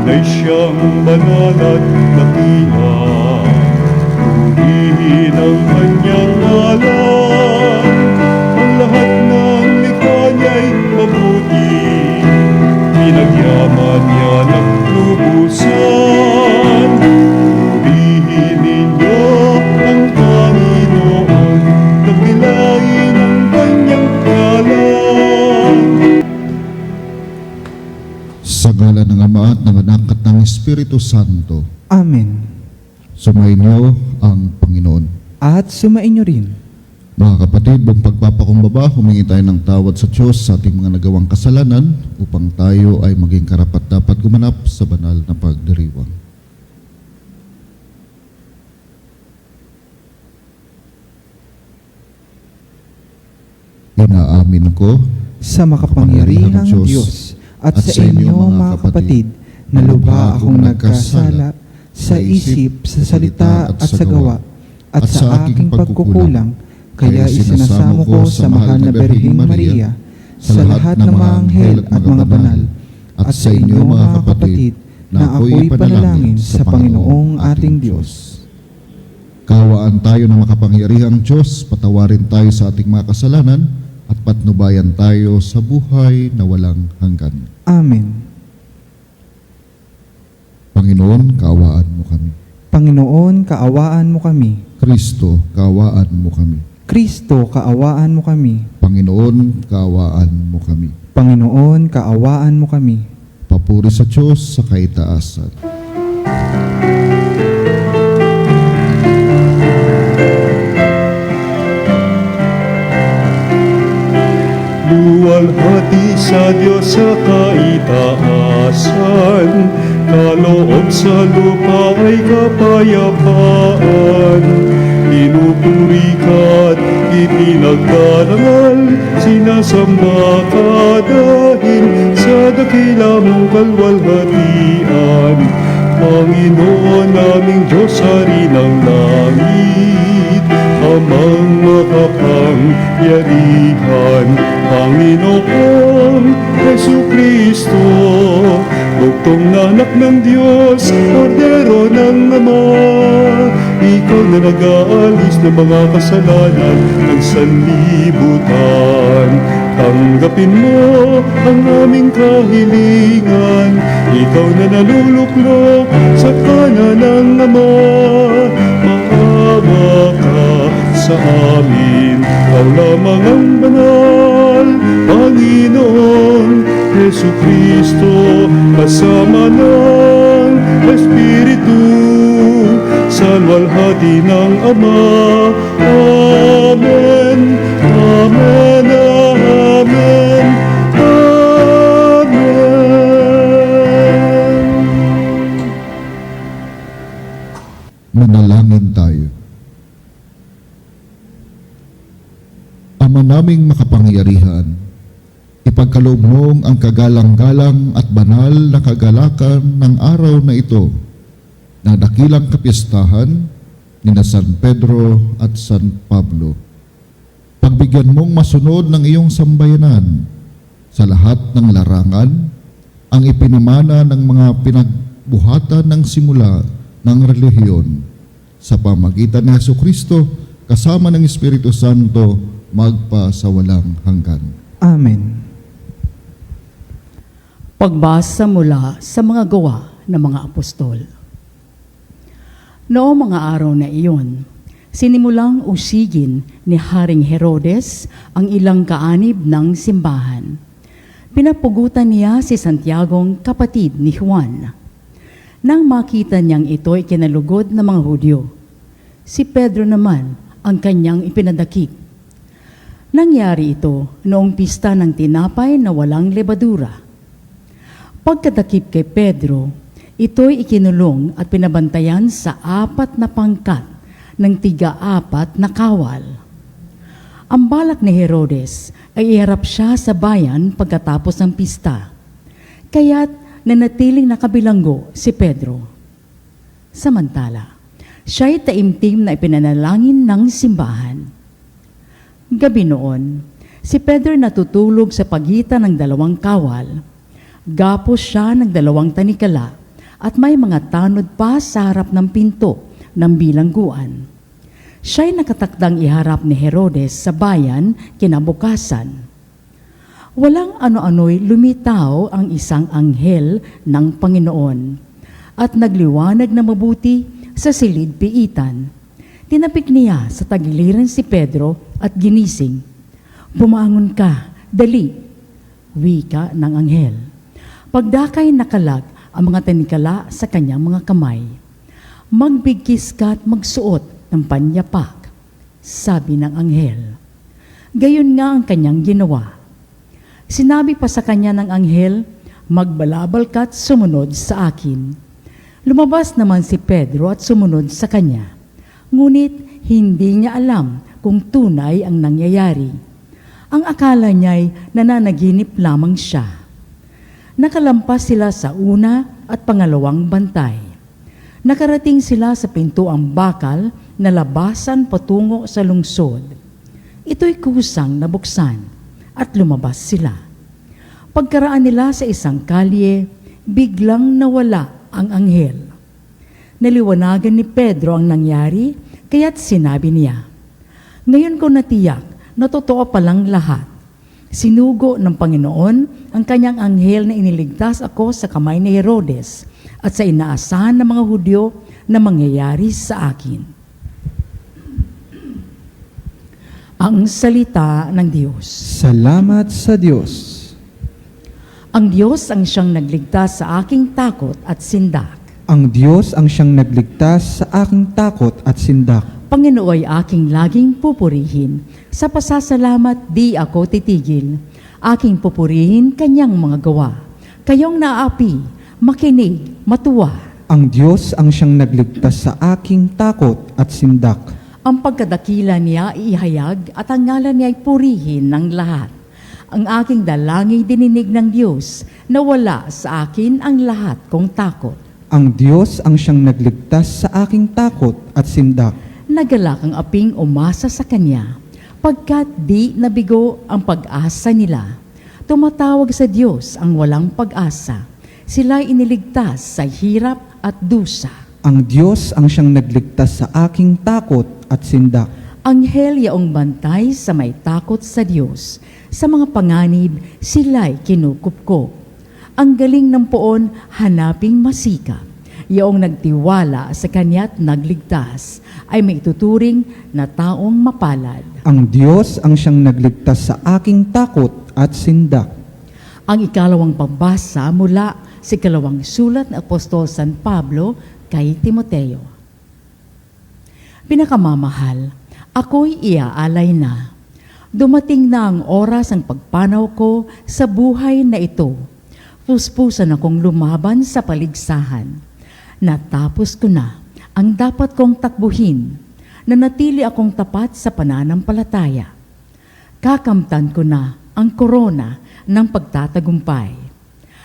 Tunay siyang banal at dakila, purihin ang kanyang ngalan. Ang lahat ng likha niya'y mabuti, pinagyaman niya ng lubusan. Purihin ninyo ang Panginoon, dakilain ang kanyang ngalan. Sa ngalan ng Ama at ng Anak at ng Espiritu Santo. Amen. Sumainyo ang Panginoon. At sumainyo rin. Mga kapatid, buong pagpapakumbaba, humingi tayo ng tawad sa Diyos sa ating mga nagawang kasalanan upang tayo ay maging karapat-dapat gumanap sa banal na pagdiriwang. Inaamin ko Sa makapangyarihang Diyos at sa inyo mga kapatid, na lubha akong nagkasala sa isip, sa salita at sa gawa, at sa aking pagkukulang, kaya isinasamo ko sa mahal na Birheng Maria, sa lahat ng mga anghel at mga banal, at sa inyo mga kapatid, na ako'y panalangin sa Panginoong ating Diyos. Kawaan tayo ng makapangyarihang Diyos, patawarin tayo sa ating mga kasalanan, at patnubayan tayo sa buhay na walang hanggan. Amen. Panginoon, kaawaan mo kami. Panginoon, kaawaan mo kami. Kristo, kaawaan mo kami. Kristo, kaawaan mo kami. Panginoon, kaawaan mo kami. Panginoon, kaawaan mo kami. Papuri sa Diyos sa kaitaasan. Luwalhati sa Diyos sa kaitaasan, kaloob sa lupa ay kapayapaan. Pinupuri ka't ipinagdarangal, sinasamba ka dahil sa dakila mong kalwalhatian. Panginoon naming Diyos, Hari ng langit, Amang makapangyarihan, Panginoong Jesucristo, bugtong na anak ng Diyos, Kordero ng Ama. Ikaw na nag-aalis ng mga kasalanan ng sanlibutan. Tanggapin mo ang aming kahilingan, ikaw na naluluklok sa kanan ng Ama. Maawa ka sa amin, ikaw lamang ang banal, Panginoon Jesucristo, kasama ng Espiritu, sa luwalhati ng Ama. Amen, Amen, Amen, Amen. Manalangin tayo. Ama naming makapangyarihan, ipagkaloob mong ang kagalang-galang at banal na kagalakan ng araw na ito, na dakilang kapistahan ni na San Pedro at San Pablo. Pagbigyan mong masunod ng iyong sambayanan sa lahat ng larangan, ang ipinamana ng mga pinagbuhatan ng simula ng relihiyon, sa pamagitan ni Jesucristo kasama ng Espiritu Santo, magpa sa walang hanggan. Amen. Pagbasa mula sa mga gawa ng mga apostol. Noong mga araw na iyon, sinimulang usigin ni Haring Herodes ang ilang kaanib ng simbahan. Pinapugutan niya si Santiagong kapatid ni Juan. Nang makita niyang ito'y kinalugod ng mga Hudyo, si Pedro naman ang kanyang ipinadakip. Nangyari ito noong pista ng tinapay na walang lebadura. Pagkadakip kay Pedro, ito'y ikinulong at pinabantayan sa 4 na pangkat ng tiga-4 na kawal. Ang balak ni Herodes ay iharap siya sa bayan pagkatapos ng pista, kaya't nanatiling nakabilanggo si Pedro. Samantala, siya'y taimtim na ipinanalangin ng simbahan. Gabi noon, si Pedro natutulog sa pagitan ng 2 kawal. Gapos siya ng 2 tanikala at may mga tanod pa sa harap ng pinto ng bilangguan. Siya'y nakatakdang iharap ni Herodes sa bayan kinabukasan. Walang ano-ano'y lumitaw ang isang anghel ng Panginoon at nagliwanag na mabuti sa silid-piitan. Tinapik niya sa tagiliran si Pedro at ginising. "Bumangon ka, dali," wika ng anghel. Pagdakay nakalag ang mga tanikala sa kanyang mga kamay. "Magbigkis ka at magsuot ng panyapak," sabi ng anghel. Gayon nga ang kanyang ginawa. Sinabi pa sa kanya ng anghel, "Magbalabal ka at sumunod sa akin." Lumabas naman si Pedro at sumunod sa kanya. Ngunit hindi niya alam kung tunay ang nangyayari. Ang akala niya'y nananaginip lamang siya. Nakalampas sila sa una at pangalawang bantay. Nakarating sila sa pintuang bakal na labasan patungo sa lungsod. Ito'y kusang nabuksan at lumabas sila. Pagkaraan nila sa isang kalye, biglang nawala ang anghel. Naliwanagan ni Pedro ang nangyari, kaya't sinabi niya, "Ngayon ko natiyak na totoo palang lahat. Sinugo ng Panginoon ang kanyang anghel na iniligtas ako sa kamay ni Herodes at sa inaasahan ng mga Hudyo na mangyayari sa akin." Ang salita ng Diyos. Salamat sa Diyos. Ang Diyos ang siyang nagligtas sa aking takot at sindak. Ang Diyos ang siyang nagligtas sa aking takot at sindak. Panginoon ay aking laging pupurihin. Sa pasasalamat di ako titigil. Aking pupurihin kanyang mga gawa. Kayong naapi, makinig, matuwa. Ang Diyos ang siyang nagligtas sa aking takot at sindak. Ang pagkadakila niya iihayag at ang ngalan niya ay purihin ng lahat. Ang aking dalangin dininig ng Diyos na wala sa akin ang lahat kong takot. Ang Diyos ang siyang nagligtas sa aking takot at sindak. Nagalak ang aping umasa sa Kanya, pagkat di nabigo ang pag-asa nila. Tumatawag sa Diyos ang walang pag-asa. Sila'y iniligtas sa hirap at dusa. Ang Diyos ang siyang nagligtas sa aking takot at sindak. Anghel yaong bantay sa may takot sa Diyos. Sa mga panganib, sila'y kinukupkop. Ang galing ng poon, hanaping masika. Yaong nagtiwala sa Kanya't nagligtas, ay may ituturing na taong mapalad. Ang Diyos ang siyang nagligtas sa aking takot at sindak. Ang ikalawang pagbasa mula sa ikalawang sulat ng Apostol San Pablo kay Timoteo. Pinakamamahal, ako'y iaalay na. Dumating na ang oras ang pagpanaw ko sa buhay na ito. Puspusan akong lumaban sa paligsahan. Natapos ko na ang dapat kong takbuhin. Nanatili akong tapat sa pananampalataya. Kakamtan ko na ang korona ng pagtatagumpay.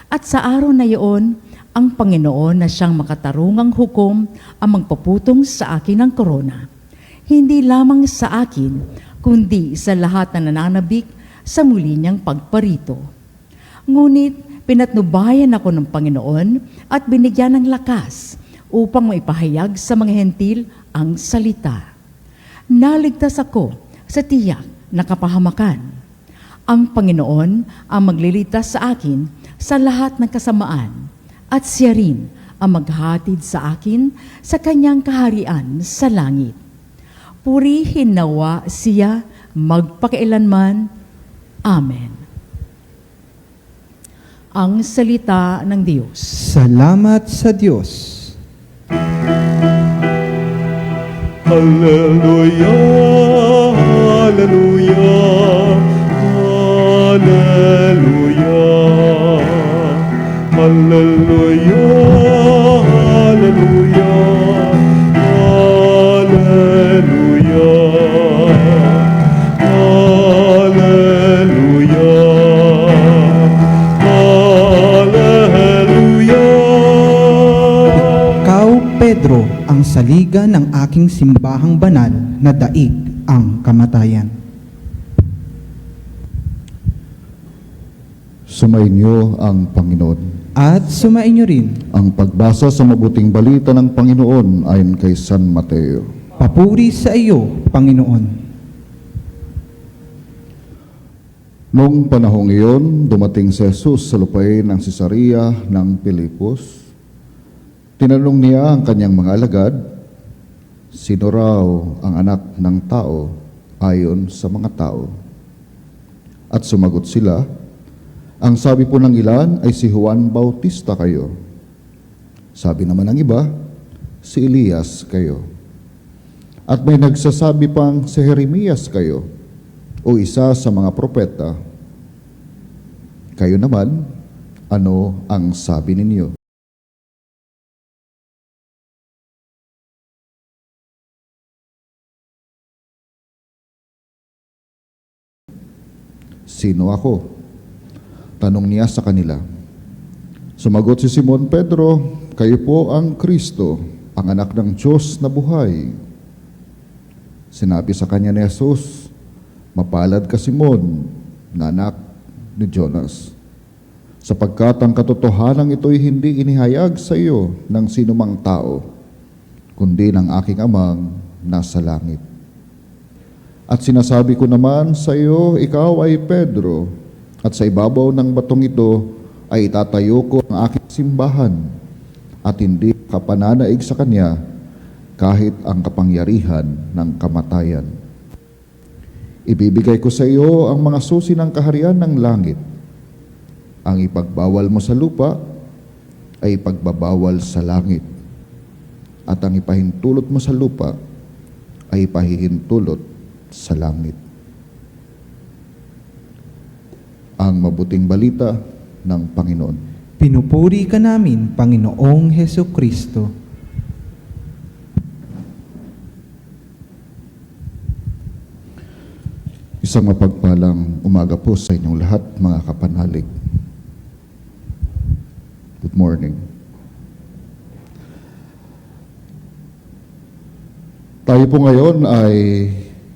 At sa araw na iyon, ang Panginoon na siyang makatarungang hukom ang magpaputong sa akin ng korona. Hindi lamang sa akin, kundi sa lahat na nananabik sa muli niyang pagparito. Ngunit pinatnubayan ako ng Panginoon at binigyan ng lakas upang maipahayag sa mga hentil ang salita. Naligtas ako sa tiyak na kapahamakan. Ang Panginoon ang magliligtas sa akin sa lahat ng kasamaan at siya rin ang maghatid sa akin sa kanyang kaharian sa langit. Purihin nawa siya magpakailanman. Amen. Ang salita ng Diyos. Salamat sa Diyos. Hallelujah, hallelujah, hallelujah, hallelujah, hallelujah, hallelujah. Pedro ang saligan ng aking simbahang banal na daig ang kamatayan. Sumainyo ang Panginoon. At sumainyo rin. Ang pagbasa sa mabuting balita ng Panginoon ayon kay San Mateo. Papuri sa iyo, Panginoon. Noong panahong iyon, dumating si Jesus sa lupain ng Cesarea ng Pilipos. Tinanong niya ang kanyang mga alagad, sino raw ang anak ng tao ayon sa mga tao? At sumagot sila, ang sabi po ng ilan ay si Juan Bautista kayo. Sabi naman ng iba, si Elias kayo. At may nagsasabi pang si Jeremias kayo o isa sa mga propeta. Kayo naman, ano ang sabi ninyo? Sino ako? Tanong niya sa kanila. Sumagot si Simon Pedro, kayo po ang Kristo, ang anak ng Diyos na buhay. Sinabi sa kanya ni Jesus, mapalad ka Simon, na anak ni Jonas, sapagkat ang katotohanan ito'y hindi inihayag sa iyo ng sinumang tao, kundi ng aking amang nasa langit. At sinasabi ko naman sa iyo, ikaw ay Pedro, at sa ibabaw ng batong ito ay itatayo ko ang aking simbahan, at hindi ka pananaig sa kanya kahit ang kapangyarihan ng kamatayan. Ibibigay ko sa iyo ang mga susi ng kaharian ng langit. Ang ipagbawal mo sa lupa ay ipagbabawal sa langit, at ang ipahintulot mo sa lupa ay ipahihintulot sa langit. Ang mabuting balita ng Panginoon. Pinupuri ka namin, Panginoong Hesukristo. Isang mapagpalang umaga po sa inyong lahat, mga kapanalig. Good morning. Tayo po ngayon ay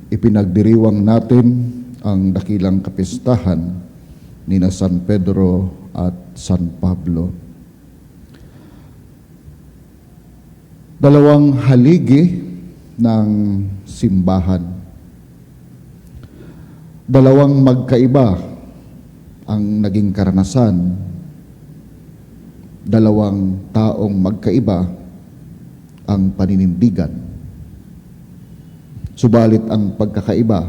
ipinagdiriwang natin ang dakilang kapistahan ni na San Pedro at San Pablo. Dalawang haligi ng simbahan. Dalawang magkaiba ang naging karanasan. Dalawang taong magkaiba ang paninindigan. Subalit ang pagkakaiba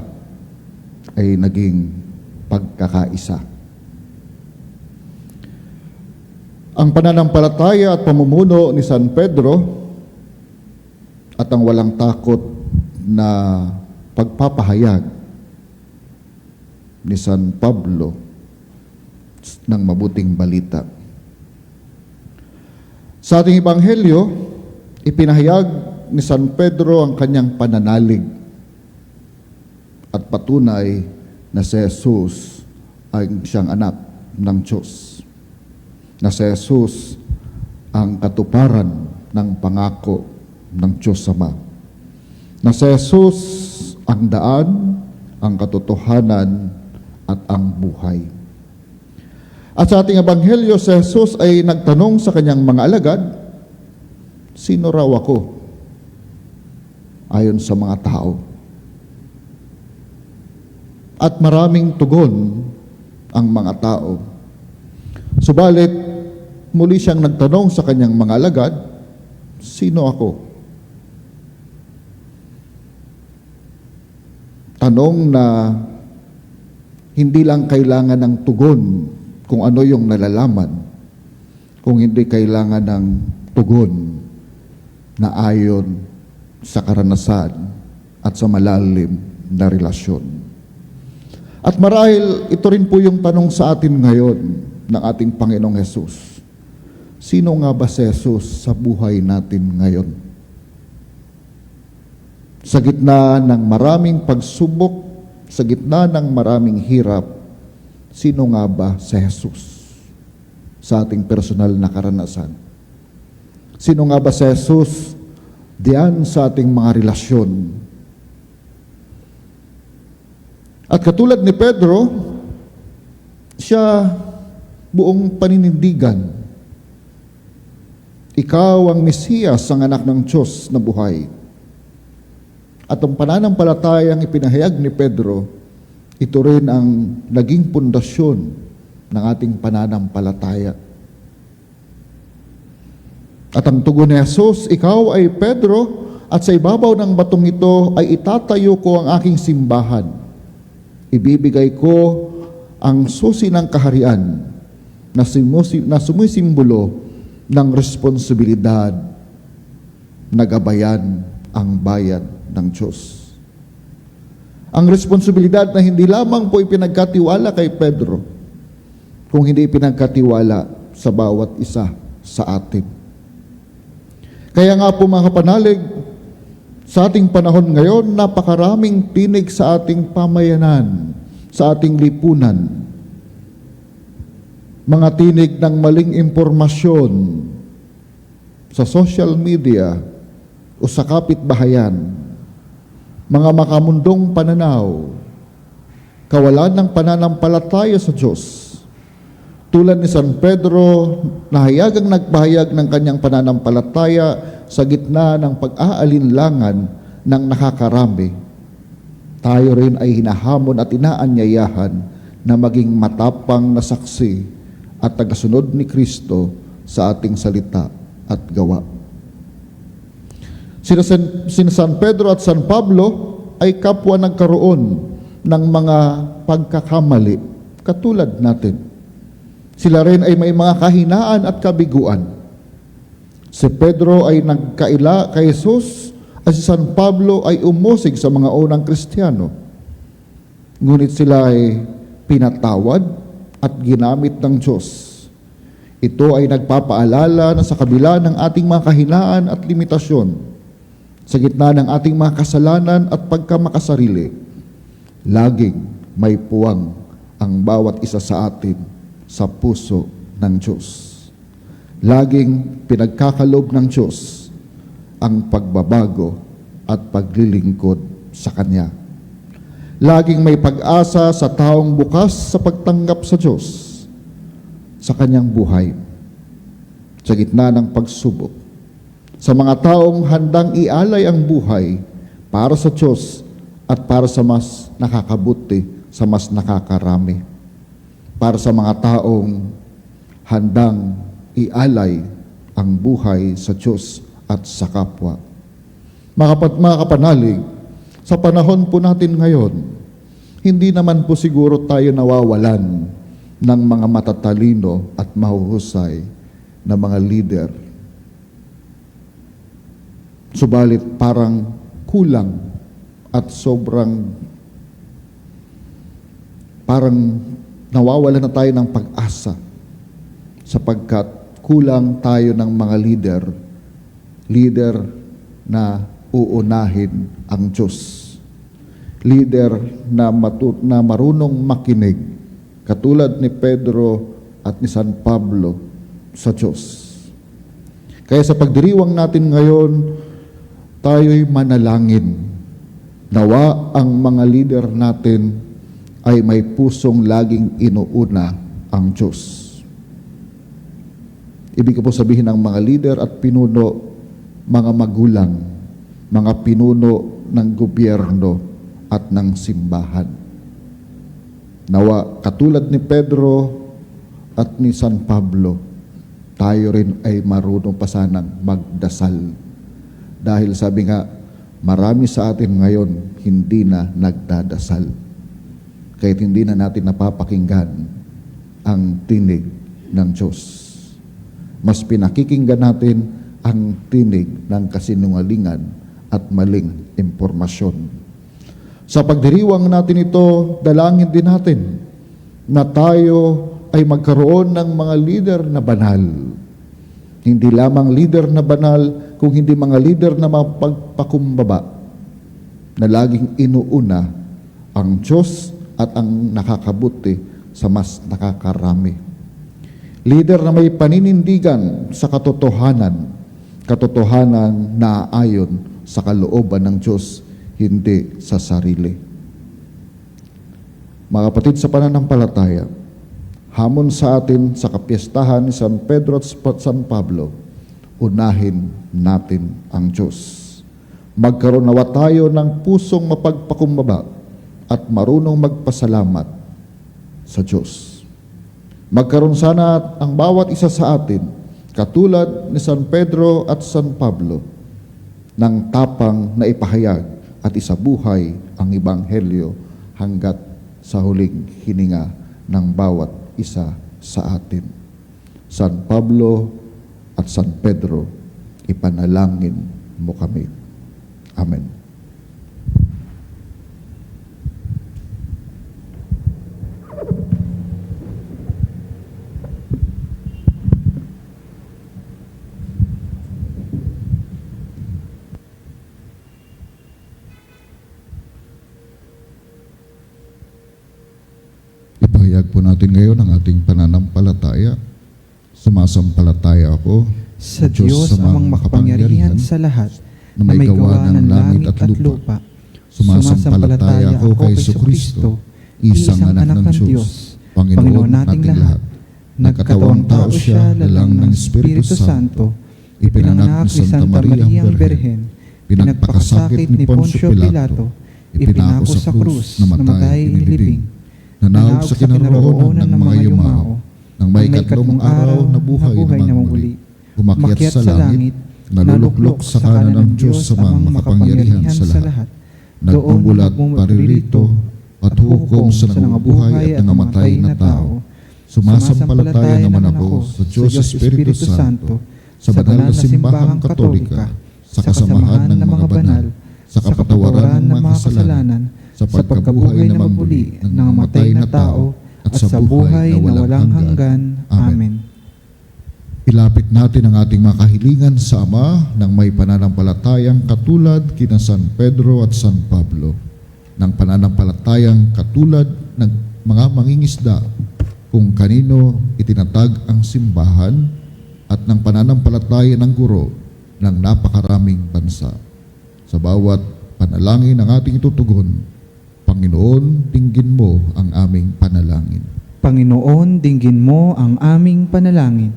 ay naging pagkakaisa. Ang pananampalataya at pamumuno ni San Pedro at ang walang takot na pagpapahayag ni San Pablo ng mabuting balita. Sa ating ebanghelyo, ipinahayag ni San Pedro ang kanyang pananalig at patunay na si Jesus ay siyang anak ng Diyos. Na si Jesus ang katuparan ng pangako ng Diyos Ama. Na si Jesus ang daan, ang katotohanan, at ang buhay. At sa ating ebanghelyo, si Jesus ay nagtanong sa kanyang mga alagad, sino raw ako? Ayon sa mga tao. At maraming tugon ang mga tao. Subalit, muli siyang nagtanong sa kanyang mga alagad, sino ako? Tanong na hindi lang kailangan ng tugon kung ano yung nalalaman, kung hindi kailangan ng tugon na ayon sa karanasan at sa malalim na relasyon. At marahil ito rin po yung tanong sa atin ngayon ng ating Panginoong Hesus. Sino nga ba si Jesus sa buhay natin ngayon? Sa gitna ng maraming pagsubok, sa gitna ng maraming hirap, sino nga ba si Jesus sa ating personal na karanasan? Sino nga ba si Jesus diyan sa ating mga relasyon. At katulad ni Pedro, siya buong paninindigan. Ikaw ang Mesiyas, ang anak ng Diyos na buhay. At ang pananampalatayang ipinahayag ni Pedro, ito rin ang naging pundasyon ng ating pananampalataya. At ang tugon ni Jesus, ikaw ay Pedro, at sa ibabaw ng batong ito ay itatayo ko ang aking simbahan. Ibibigay ko ang susi ng kaharian na sumisimbolo ng responsibilidad na gabayan ang bayan ng Diyos. Ang responsibilidad na hindi lamang po ipinagkatiwala kay Pedro, kung hindi ipinagkatiwala sa bawat isa sa atin. Kaya nga po mga kapanalig, sa ating panahon ngayon, napakaraming tinig sa ating pamayanan, sa ating lipunan. Mga tinig ng maling impormasyon sa social media o sa kapitbahayan, mga makamundong pananaw, kawalan ng pananampalataya sa Diyos. Tulad ni San Pedro, nahayagang nagpahayag ng kanyang pananampalataya sa gitna ng pag-aalinlangan ng nakakarami. Tayo rin ay hinahamon at inaanyayahan na maging matapang na saksi at tagasunod ni Kristo sa ating salita at gawa. Sina San Pedro at San Pablo ay kapwa nagkaroon ng mga pagkakamali katulad natin. Sila rin ay may mga kahinaan at kabiguan. Si Pedro ay nagkaila kay Jesus at si San Pablo ay umusig sa mga unang Kristiyano. Ngunit sila ay pinatawad at ginamit ng Diyos. Ito ay nagpapaalala na sa kabila ng ating mga kahinaan at limitasyon, sa gitna ng ating mga kasalanan at pagkamakasarili, laging may puwang ang bawat isa sa atin sa puso ng Diyos. Laging pinagkakalob ng Diyos ang pagbabago at paglilingkod sa Kanya. Laging may pag-asa sa taong bukas sa pagtanggap sa Diyos sa kanyang buhay, sa gitna ng pagsubok. Sa mga taong handang ialay ang buhay para sa Diyos at para sa mas nakakabuti, sa mas nakakarami. Para sa mga taong handang ialay ang buhay sa Diyos at sa kapwa. Mga kapanalig, sa panahon po natin ngayon, hindi naman po siguro tayo nawawalan ng mga matatalino at mahuhusay na mga leader. Subalit parang kulang at parang nawawalan na tayo ng pag-asa sapagkat kulang tayo ng mga leader na uunahin ang Diyos. Leader na marunong makinig, katulad ni Pedro at ni San Pablo sa Diyos. Kaya sa pagdiriwang natin ngayon, tayo'y manalangin. Nawa ang mga leader natin ay may pusong laging inuuna ang Diyos. Ibig ko po sabihin ng mga leader at pinuno, mga magulang, mga pinuno ng gobyerno at ng simbahan. Nawa, katulad ni Pedro at ni San Pablo, tayo rin ay marunong pa sanang magdasal. Dahil sabi nga, marami sa atin ngayon hindi na nagdadasal. Kahit hindi na natin napapakinggan ang tinig ng Diyos. Mas pinakikinggan natin ang tinig ng kasinungalingan at maling impormasyon. Sa pagdiriwang natin ito, dalangin din natin na tayo ay magkaroon ng mga leader na banal. Hindi lamang leader na banal, kung hindi mga leader na mapagpakumbaba, na laging inuuna ang Diyos at ang nakakabuti sa mas nakakarami. Leader na may paninindigan sa katotohanan, katotohanan na ayon sa kalooban ng Diyos, hindi sa sarili. Mga kapatid sa pananampalataya, hamon sa atin sa kapiyastahan ni San Pedro at San Pablo, unahin natin ang Diyos. Magkaroon nawa tayo ng pusong mapagpakumbaba at marunong magpasalamat sa Diyos. Magkaroon sana ang bawat isa sa atin, katulad ni San Pedro at San Pablo, ng tapang na ipahayag at isabuhay ang Ebanghelyo hanggat sa huling hininga ng bawat isa sa atin. San Pablo at San Pedro, ipanalangin mo kami. Amen. Ipahayag po natin ngayon ang ating pananampalataya. Sumasampalataya ako Sa Diyos amang makapangyarihan sa lahat, na may gawa ng langit at lupa. Sumasampalataya ako kay Jesucristo, isang anak ng Diyos, Panginoon nating lahat. Nagkatawang tao siya, lalang ng Espiritu Santo, ipinanganak ni Santa Maria ang Berhen, pinagpakasakit ni Poncio Pilato, ipinako sa krus, namatay, inilibing, nanawag sa kinaroonan ng mga yumao, nang may ikatlong araw na buhay na muli, umakyat sa langit, naluluklok sa kanan ng Diyos sa mga makapangyarihan sa lahat. Nagbubulat paririto at hukom sa nangabuhay at nangamatay na tao. Sumasampalataya naman ako sa Diyos Espiritu Santo, sa banal na simbahang katolika, sa kasamahan ng mga banal, sa kapatawaran ng mga kasalanan, sa pagkabuhay na muli ng nangamatay na tao, at sa buhay na walang hanggan. Amen. Ilapit natin ang ating mga kahilingan sa Ama ng may pananampalatayang katulad kina San Pedro at San Pablo, ng pananampalatayang katulad ng mga mangingisda kung kanino itinatag ang simbahan, at ng pananampalataya ng guro ng napakaraming bansa. Sa bawat panalangin ang ating itutugon, Panginoon, dinggin mo ang aming panalangin. Panginoon, dinggin mo ang aming panalangin.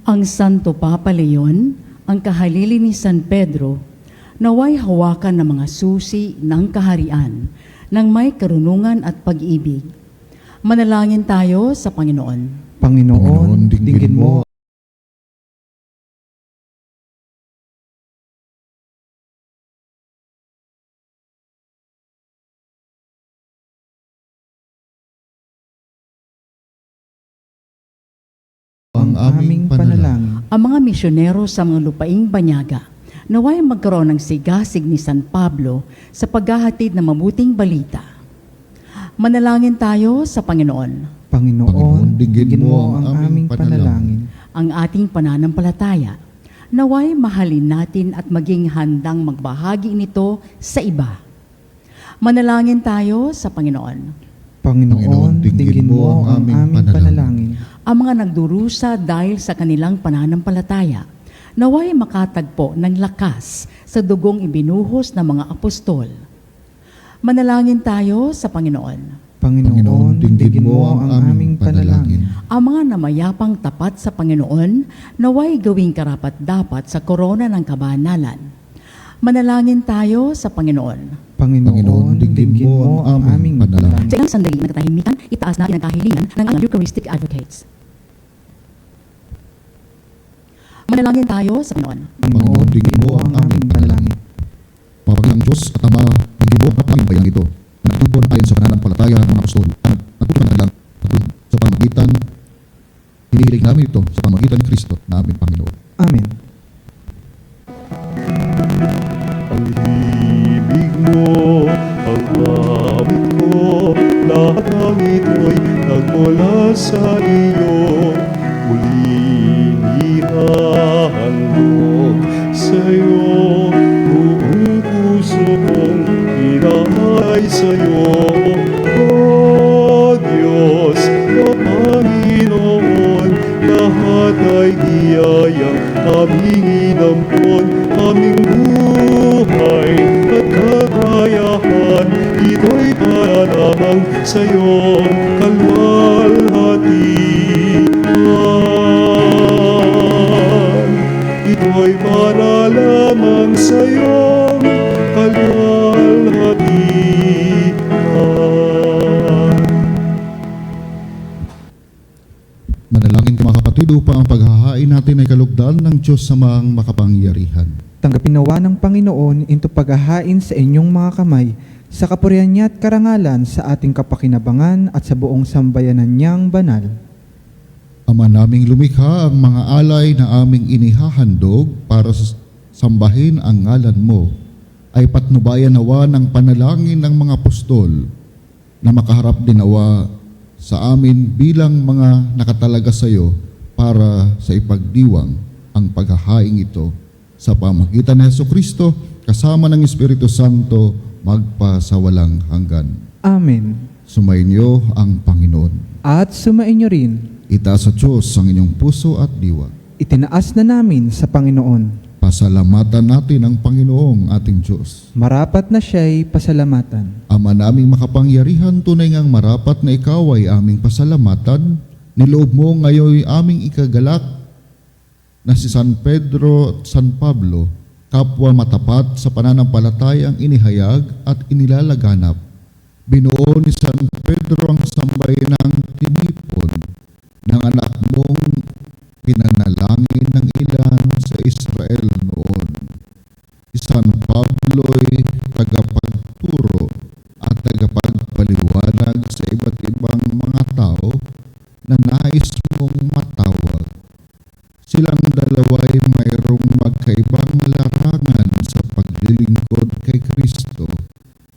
Ang Santo Papa Leon, ang kahalili ni San Pedro, naway hawakan ng mga susi ng kaharian ng may karunungan at pag-ibig. Manalangin tayo sa Panginoon. Panginoon, dinggin mo ang aming panalangin. Ang mga misyonero sa mga lupaing banyaga, naway magkaroon ng sigasig ni San Pablo sa paghahatid ng mabuting balita. Manalangin tayo sa Panginoon. Panginoon, dinggin mo ang aming panalangin. Ang ating pananampalataya, naway mahalin natin at maging handang magbahagi nito sa iba. Manalangin tayo sa Panginoon. Panginoon, dinggin mo ang aming panalangin. Ang mga nagdurusa dahil sa kanilang pananampalataya, naway makatagpo ng lakas sa dugong ibinuhos ng mga apostol. Manalangin tayo sa Panginoon. Panginoon, dinggin mo ang aming panalangin. Ang mga namayapang tapat sa Panginoon, naway gawing karapat-dapat sa korona ng kabanalan. Manalangin tayo sa Panginoon. Panginoon, dinggin mo ang aming panalangin. Sa ilang sandali ng katahimikan, itaas natin ang kahilingan ng mga Eucharistic Advocates. Manalangin tayo sa Panginoon. Panginoon, dinggin mo ang aming panalangin. Mapaglang Diyos at Ama, dinggin mo ang aming bayang ito. Nagtutupon ayon sa pananampalataya ng mga apostol. Nagtutupon na lang sa pamagitan, hinihiling namin ito sa pamagitan ni Kristo na aming Panginoon. Amen. Ang ibig mo, ang awit ko, lahat ng ito'y nagmula sa iyo. Muling ihahandog sa'yo, buong puso kong inaalay sa'yo. O Diyos, o Panginoon, lahat ay biyayang aming inampon aming buhay at kakayahan. Ito'y para lamang sa iyong kalwalhatian. Ito'y para lamang sa iyong kalwalhatian. Manalangin ka mga kapatid upang ang paghahain natin ay kalugdan ng Diyos Amang makapangyarihan. Tanggapin nawa ng Panginoon into paghahain sa inyong mga kamay, sa kapurihan niya at karangalan sa ating kapakinabangan at sa buong sambayanan niyang banal. Ama naming lumikha, ang mga alay na aming inihahandog para sambahin ang ngalan mo ay patnubayan nawa ng panalangin ng mga apostol na makaharap din nawa sa amin bilang mga nakatalaga sa iyo para sa ipagdiwang ang paghahaing ito sa pamagitan ni Jesucristo kasama ng Espiritu Santo magpasawalang hanggan. Amen. Sumainyo ang Panginoon. At sumainyo rin, Itaas sa Diyos ang inyong puso at diwa. itinaas na namin sa Panginoon. Pasalamatan natin ang Panginoong ating Diyos. Marapat na siya'y pasalamatan. Ama naming makapangyarihan, tunay ngang marapat na ikaw ay aming pasalamatan. Niloob mo ngayon aming ikagalak na si San Pedro at San Pablo, kapwa matapat sa pananampalatayang inihayag at inilalaganap. Binuo ni San Pedro ang sambayanang tinipon ng anak mong pinanalangin ng ilan sa Israel noon. Si San Pablo'y tagapagturo at tagapagpaliwanag sa iba't ibang mga tao na nais mong matawag. Silang dalawa'y mayroong magkaibang larangan sa paglilingkod kay Kristo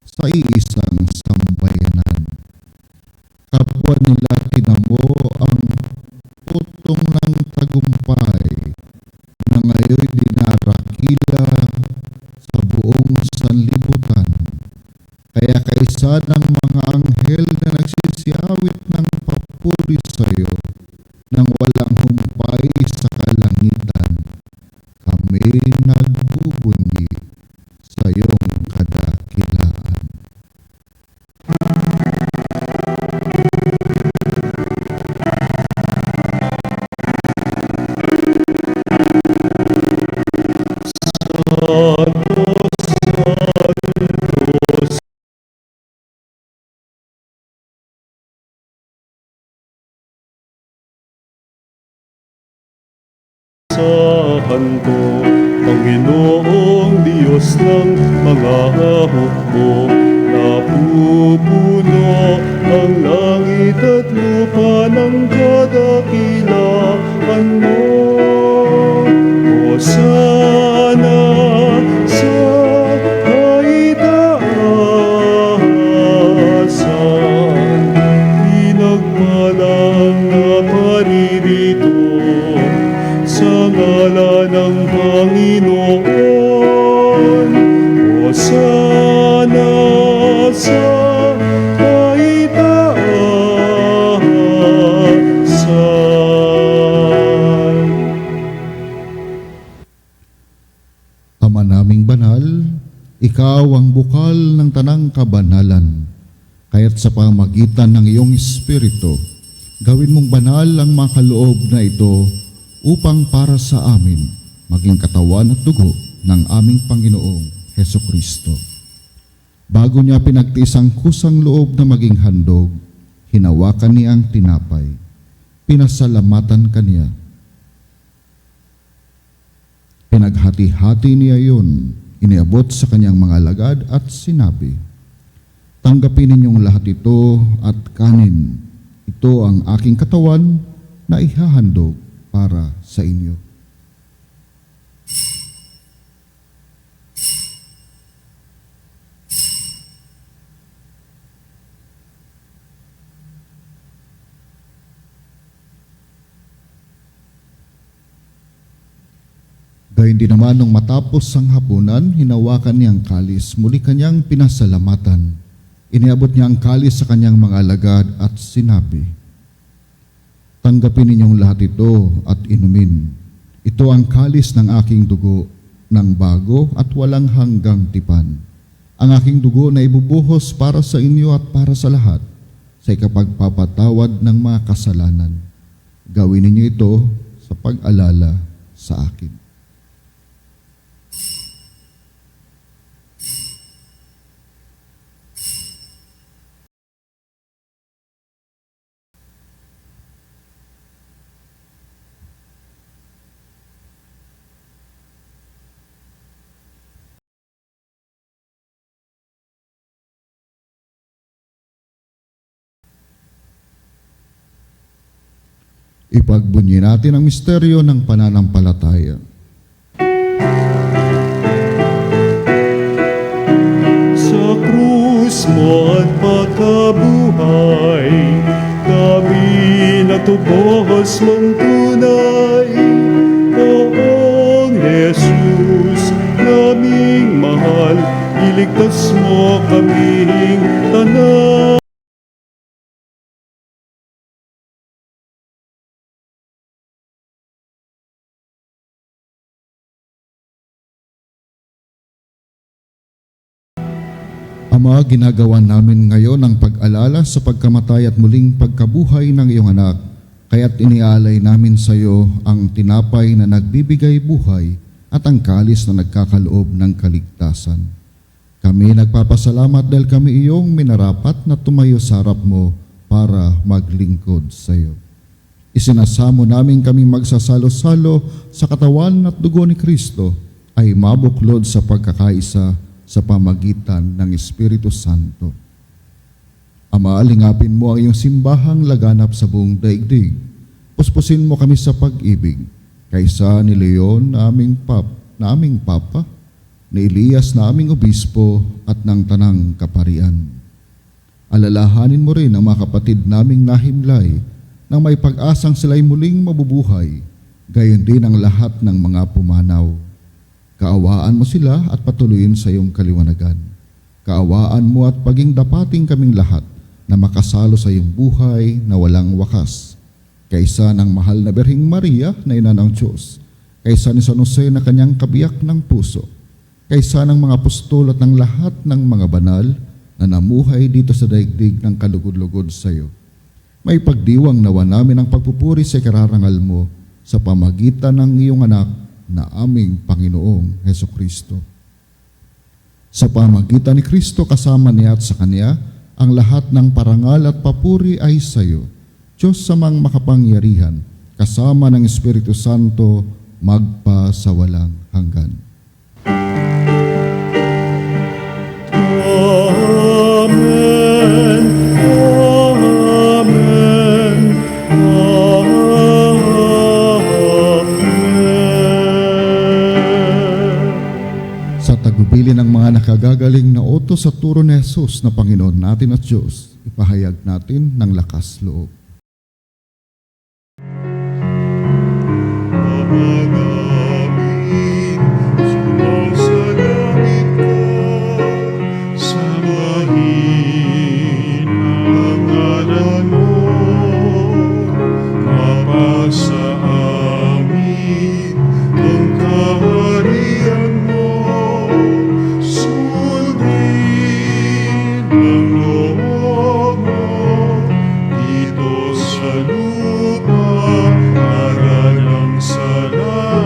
sa iisang sambayanan. Kapwa nila tinamo ang putong ng tagumpay na ngayon dinarakila sa buong sanlibutan. Kaya kaisa ng mga anghel na nagsisiyawit ng papuri sa iyo nang walang humpay sa kalangitan, kami nagbubunyi sa iyong kadakilaan. Sahan ko, Panginoong Diyos ng mga hukbo, napupuno ang langit at lupa ng kadakilaan mo. Hosana sa kaitaasan, pinagpalang na paririto sa ngalan ng Panginoon. Hosana sa kaitaasan. Ama naming banal, ikaw ang bukal ng tanang kabanalan. Kaya't sa pamagitan ng iyong Espiritu, gawin mong banal ang mga kaloob na ito upang para sa amin maging katawan at dugo ng aming Panginoong Hesukristo. Bago niya pinagtiis ang kusang loob na maging handog, hinawakan niya ang tinapay. Pinasalamatan kaniya. Pinaghati-hati niya yun, iniabot sa kanyang mga alagad at sinabi, "Tanggapin ninyong lahat ito at kanin. Ito ang aking katawan na ihahandog para sa inyo." Gayun din naman nung matapos ang hapunan, hinawakan niya ang kalis, muli kanyang pinasalamatan. Iniabot niya ang kalis sa kanyang mga alagad at sinabi, "Tanggapin ninyong lahat ito at inumin. Ito ang kalis ng aking dugo, ng bago at walang hanggang tipan. Ang aking dugo na ibubuhos para sa inyo at para sa lahat, sa ikapagpapatawad ng mga kasalanan. Gawin ninyo ito sa pag-alala sa akin. Ipagbunyi natin ang misteryo ng pananampalataya. Sa krus mo at pagkabuhay, kami natubos mong tunay. Poong Jesus, naming mahal, iligtas mo kaming tanan. Ama, ginagawa namin ngayon ang pag-alala sa pagkamatay at muling pagkabuhay ng iyong anak, kaya't inialay namin sa iyo ang tinapay na nagbibigay buhay at ang kalis na nagkakaloob ng kaligtasan. Kami nagpapasalamat dahil kami iyong minarapat na tumayo sa harap mo para maglingkod sa iyo. Isinasamo namin kaming magsasalo-salo sa katawan at dugo ni Kristo ay mabuklod sa pagkakaisa sa pamagitan ng Espiritu Santo. Ama, lingapin mo ang iyong simbahang laganap sa buong daigdig. Puspusin mo kami sa pag-ibig, kaysa ni Leon na aming Papa, ni Elias na aming Obispo at ng Tanang Kaparian. Alalahanin mo rin ang mga kapatid naming nahimlay nang may pag-asang sila'y muling mabubuhay, gayon din ang lahat ng mga pumanaw. Kaawaan mo sila at patuloyin sa iyong kaliwanagan. Kaawaan mo at paging dapating kaming lahat na makasalo sa iyong buhay na walang wakas. Kaysa ng mahal na Birheng Maria na ina ng Diyos, kaysa ni San Jose na kanyang kabiyak ng puso, kaysa ng mga apostol at ng lahat ng mga banal na namuhay dito sa daigdig ng kalugod-lugod sa iyo. May pagdiwang nawa namin ang pagpupuri sa kararangal mo sa pamagitan ng iyong anak na aming Panginoong Hesukristo. Sa pamagitan ni Kristo kasama niya at sa Kanya, ang lahat ng parangal at papuri ay sa iyo, Diyos samang makapangyarihan, kasama ng Espiritu Santo, magpa sa walang hanggan. Amen. Amen. Sa tagubilin ng mga nakagagaling na utos sa turo ni Jesus na Panginoon natin at Diyos, ipahayag natin ng lakas loob. Ama namin, sumasalangit ka, sambahin ang ngalan mo, mapasa amin ang kaharian mo, sundin ang loob mo, dito sa lupa, para lang sa langit.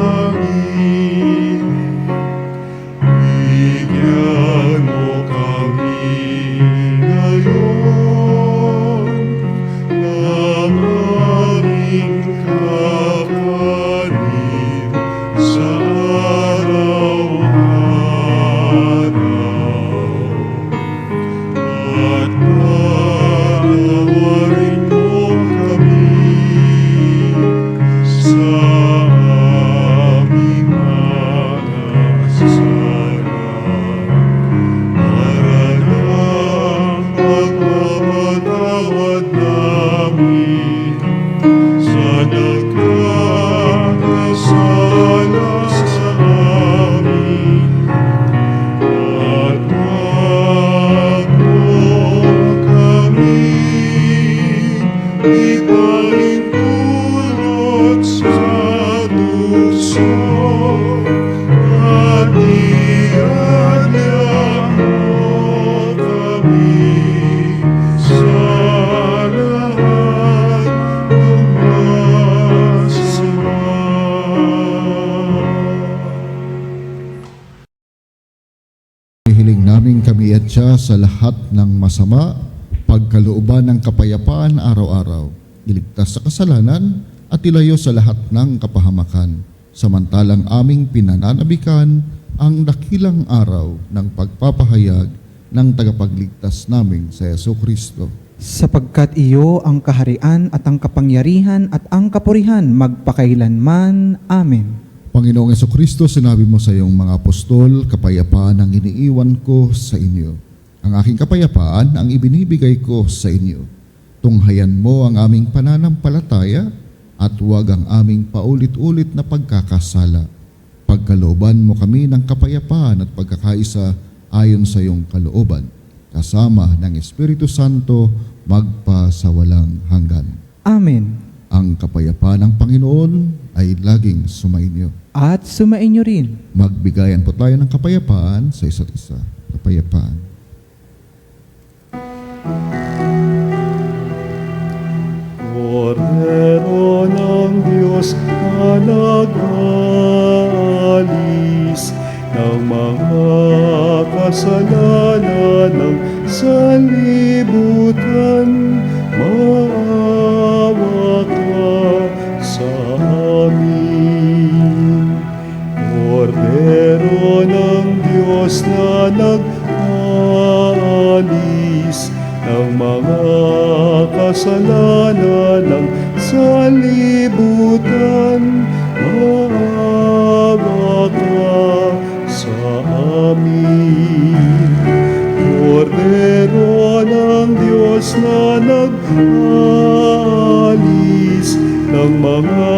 Bayad siya sa lahat ng masama, pagkalooban ng kapayapaan araw-araw, iligtas sa kasalanan at ilayo sa lahat ng kapahamakan. Samantalang aming pinananabikan ang dakilang araw ng pagpapahayag ng tagapagligtas naming sa Jesucristo. Sapagkat iyo ang kaharian at ang kapangyarihan at ang kapurihan magpakailanman. Amen. Panginoong Jesucristo, sinabi mo sa iyong mga apostol, kapayapaan ang iniiwan ko sa inyo. Ang aking kapayapaan ang ibinibigay ko sa inyo. Tunghayan mo ang aming pananampalataya at huwag ang aming paulit-ulit na pagkakasala. Pagkalooban mo kami ng kapayapaan at pagkakaisa ayon sa iyong kalooban, kasama ng Espiritu Santo magpasawalang hanggan. Amen. Ang kapayapaan ng Panginoon ay laging sumainyo. At sumainyo rin. Magbigayan po tayo ng kapayapaan sa isa't isa. Kapayapaan. Kordero ng Diyos na nag-aalis ng mga kasalanan ng sanlibutan, maawa ka sa amin. Kordero ng Diyos na nag-aalis ng mga kasalanan ng sanlibutan, maawa ka sa amin. Kordero ng Diyos na nag-aalis ng mga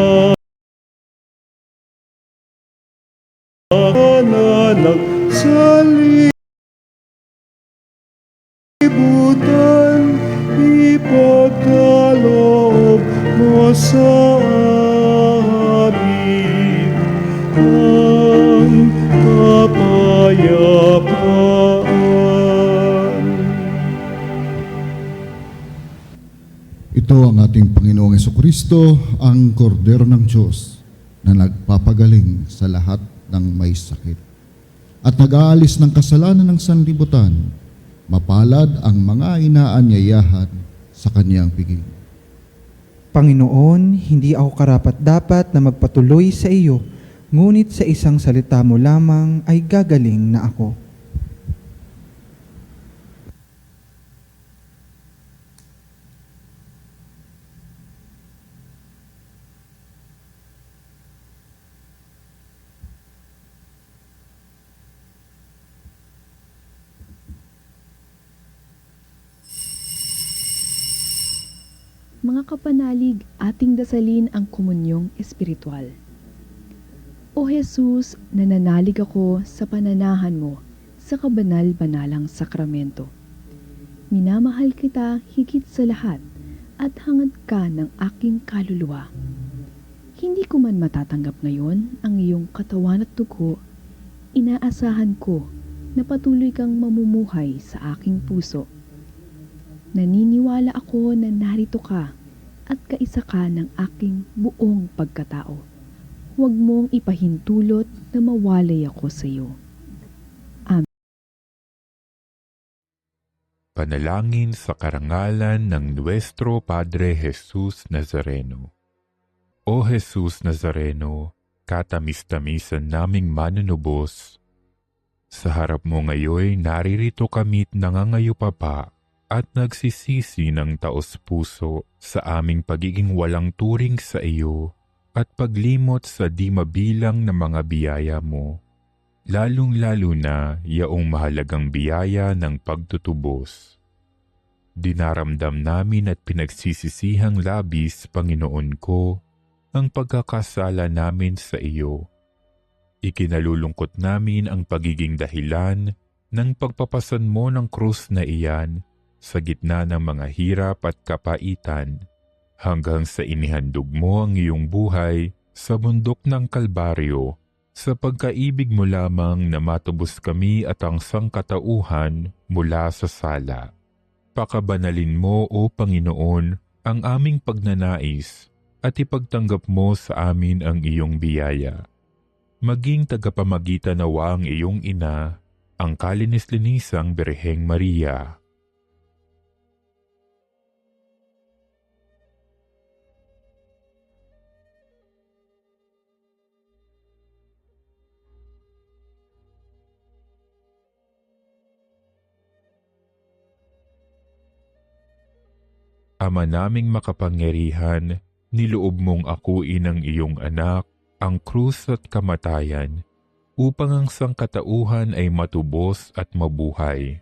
kasalanan ng sanlibutan, ipagkaloob mo sa amin ang kapayapaan. Ito ang ating Panginoong Jesucristo, ang Kordero ng Diyos na nagpapagaling sa lahat ng may sakit at nag-aalis ng kasalanan ng sanlibutan. Mapalad ang mga inaanyayahan sa kanyang piging. Panginoon, hindi ako karapat-dapat na magpatuloy sa iyo, ngunit sa isang salita mo lamang ay gagaling na ako. Mga kapanalig, ating dasalin ang komunyong espiritual. O Jesus, nananalig ako sa pananahan mo sa kabanal-banalang sakramento. Minamahal kita higit sa lahat at hangad ka ng aking kaluluwa. Hindi ko man matatanggap ngayon ang iyong katawan at dugo, inaasahan ko na patuloy kang mamumuhay sa aking puso. Naniniwala ako na narito ka at kaisa ka ng aking buong pagkatao. Huwag mong ipahintulot na mawalay ako sa iyo. Amen. Panalangin sa karangalan ng Nuestro Padre Jesus Nazareno. O Jesus Nazareno, katamis-tamisan naming manunubos, sa harap mo ngayon naririto kami't nangangayupapa at nagsisisi ng taos-puso sa aming pagiging walang turing sa iyo at paglimot sa di mabilang na mga biyaya mo, lalong-lalo na yaong mahalagang biyaya ng pagtutubos. Dinaramdam namin at pinagsisisihang labis, Panginoon ko, ang pagkakasala namin sa iyo. Ikinalulungkot namin ang pagiging dahilan ng pagpapasan mo ng krus na iyan sa gitna ng mga hirap at kapaitan, hanggang sa inihandog mo ang iyong buhay sa bundok ng Kalbaryo, sa pagkaibig mo lamang na matubos kami at ang sangkatauhan mula sa sala. Pakabanalin mo, O Panginoon, ang aming pagnanais at ipagtanggap mo sa amin ang iyong biyaya. Maging tagapamagitan nawa ang iyong ina, ang kalinis-linisang Birheng Maria. Ama naming makapangyarihan, niloob mong akuin ang iyong anak, ang krus at kamatayan, upang ang sangkatauhan ay matubos at mabuhay.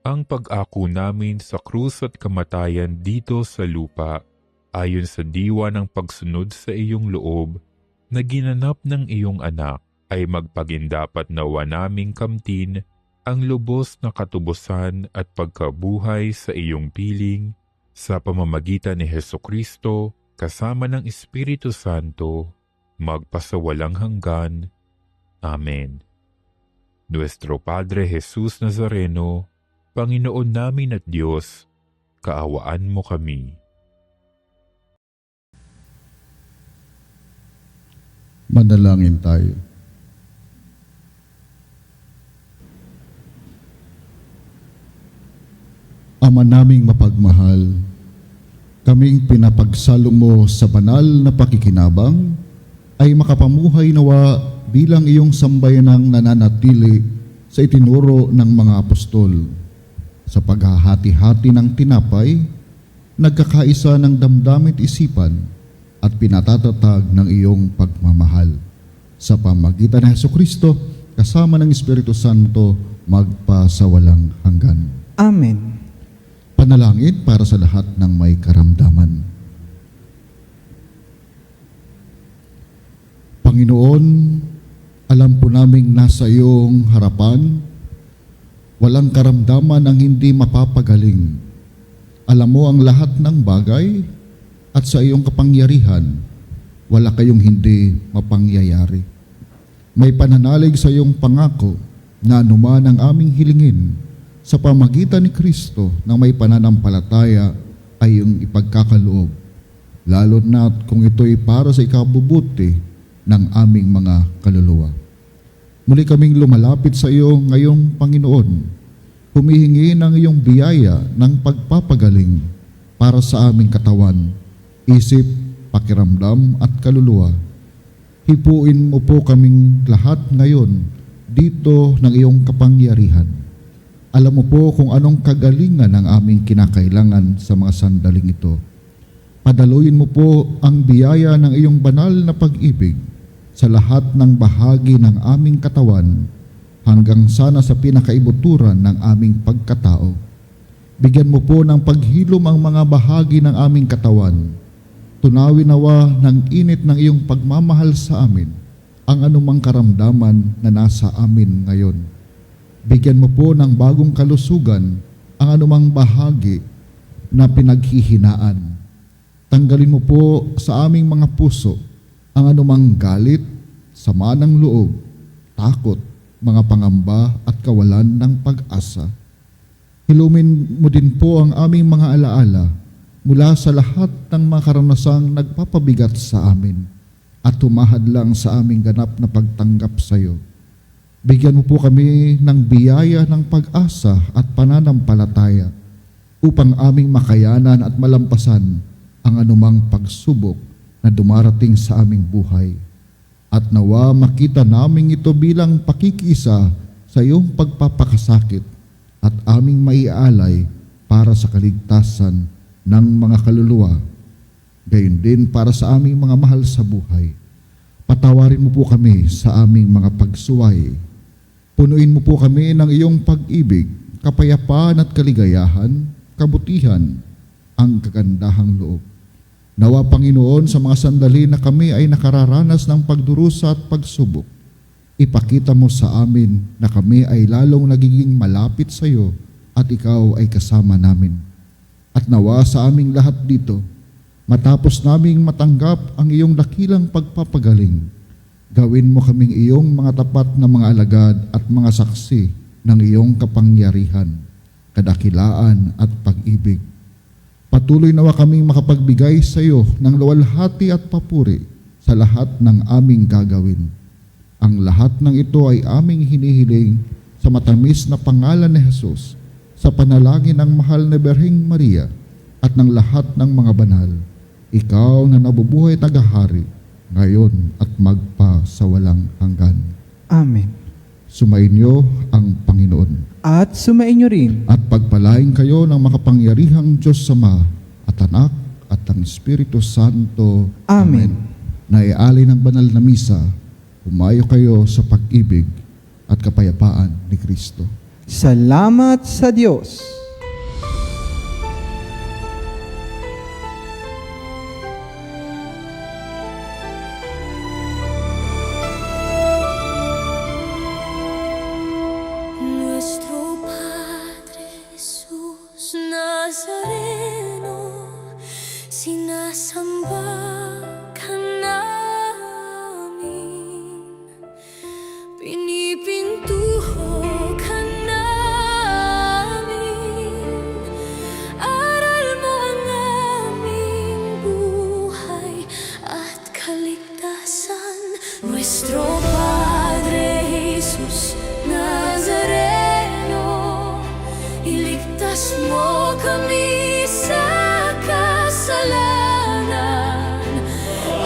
Ang pag-ako namin sa krus at kamatayan dito sa lupa, ayon sa diwa ng pagsunod sa iyong loob, na ginanap ng iyong anak, ay magpagindapat nawa naming kamtin ang lubos na katubusan at pagkabuhay sa iyong piling, sa pamamagitan ni Hesukristo, kasama ng Espiritu Santo, magpasawalang hanggan. Amen. Nuestro Padre Jesus Nazareno, Panginoon namin at Diyos, kaawaan mo kami. Manalangin tayo. Ama naming mapagmahal, kaming pinapagsalo mo sa banal na pakikinabang, ay makapamuhay nawa bilang iyong sambayanang nananatili sa itinuro ng mga apostol. Sa paghahati-hati ng tinapay, nagkakaisa ng damdamit isipan at pinatatatag ng iyong pagmamahal. Sa pamagitan ng Hesukristo, kasama ng Espiritu Santo, magpasawalang hanggan. Amen. Panalangin para sa lahat ng may karamdaman. Panginoon, alam po naming nasa iyong harapan, walang karamdaman ang hindi mapapagaling. Alam mo ang lahat ng bagay at sa iyong kapangyarihan, wala kayong hindi mapangyayari. May pananalig sa iyong pangako na anuman ang aming hilingin, sa pamagitan ni Kristo na may pananampalataya ay iyong ipagkakaloob, lalo na kung ito'y para sa ikabubuti ng aming mga kaluluwa. Muli kaming lumalapit sa iyo ngayong Panginoon, humihingi ng iyong biyaya ng pagpapagaling para sa aming katawan, isip, pakiramdam at kaluluwa. Hipuin mo po kaming lahat ngayon dito ng iyong kapangyarihan. Alam mo po kung anong kagalingan ang aming kinakailangan sa mga sandaling ito. Padaluin mo po ang biyaya ng iyong banal na pag-ibig sa lahat ng bahagi ng aming katawan hanggang sana sa pinakaibuturan ng aming pagkatao. Bigyan mo po ng paghilom ang mga bahagi ng aming katawan. Tunawin nawa ng init ng iyong pagmamahal sa amin ang anumang karamdaman na nasa amin ngayon. Bigyan mo po ng bagong kalusugan ang anumang bahagi na pinaghihinaan. Tanggalin mo po sa aming mga puso ang anumang galit, sama ng loob, takot, mga pangamba at kawalan ng pag-asa. Hilumin mo din po ang aming mga alaala mula sa lahat ng mga karanasang nagpapabigat sa amin at tumahad lang sa aming ganap na pagtanggap sa iyo. Bigyan mo po kami ng biyaya ng pag-asa at pananampalataya upang aming makayanan at malampasan ang anumang pagsubok na dumarating sa aming buhay. At nawa makita namin ito bilang pakikisa sa iyong pagpapakasakit at aming maiaalay para sa kaligtasan ng mga kaluluwa, gayon din para sa aming mga mahal sa buhay. Patawarin mo po kami sa aming mga pagsuway. Punuin mo po kami ng iyong pag-ibig, kapayapaan at kaligayahan, kabutihan, ang kagandahang loob. Nawa Panginoon, sa mga sandali na kami ay nakararanas ng pagdurusa at pagsubok, ipakita mo sa amin na kami ay lalong nagiging malapit sa iyo at ikaw ay kasama namin. At nawa sa aming lahat dito, matapos naming matanggap ang iyong dakilang pagpapagaling, gawin mo kaming iyong mga tapat na mga alagad at mga saksi ng iyong kapangyarihan, kadakilaan at pag-ibig. Patuloy nawa kaming makapagbigay sa iyo ng luwalhati at papuri sa lahat ng aming gagawin. Ang lahat ng ito ay aming hinihiling sa matamis na pangalan ni Jesus, sa panalangin ng mahal na Birheng Maria at ng lahat ng mga banal, ikaw na nabubuhay tagahari, ngayon at magpa sa walang hanggan. Amen. Sumainyo ang Panginoon. At sumainyo rin. At pagpalain kayo ng makapangyarihang Diyos Ama at Anak at ang Espiritu Santo. Amen. Naialay ng banal na misa, humayo kayo sa pag-ibig at kapayapaan ni Kristo. Salamat sa Diyos. Nuestro Padre Jesús Nazareno, sinasamba ka namin, pinipintuho ka namin, aral mo ang aming buhay at kaligtasan. Nuestro Padre Jesus Nazareno, iligtas mo kami sa kasalanan.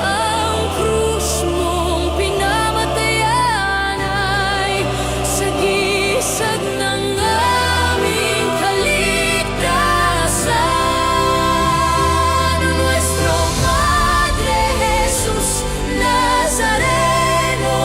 Ang krus mong pinamatayan ay sagisag ng aming kaligtasan. Nuestro Padre Jesus Nazareno,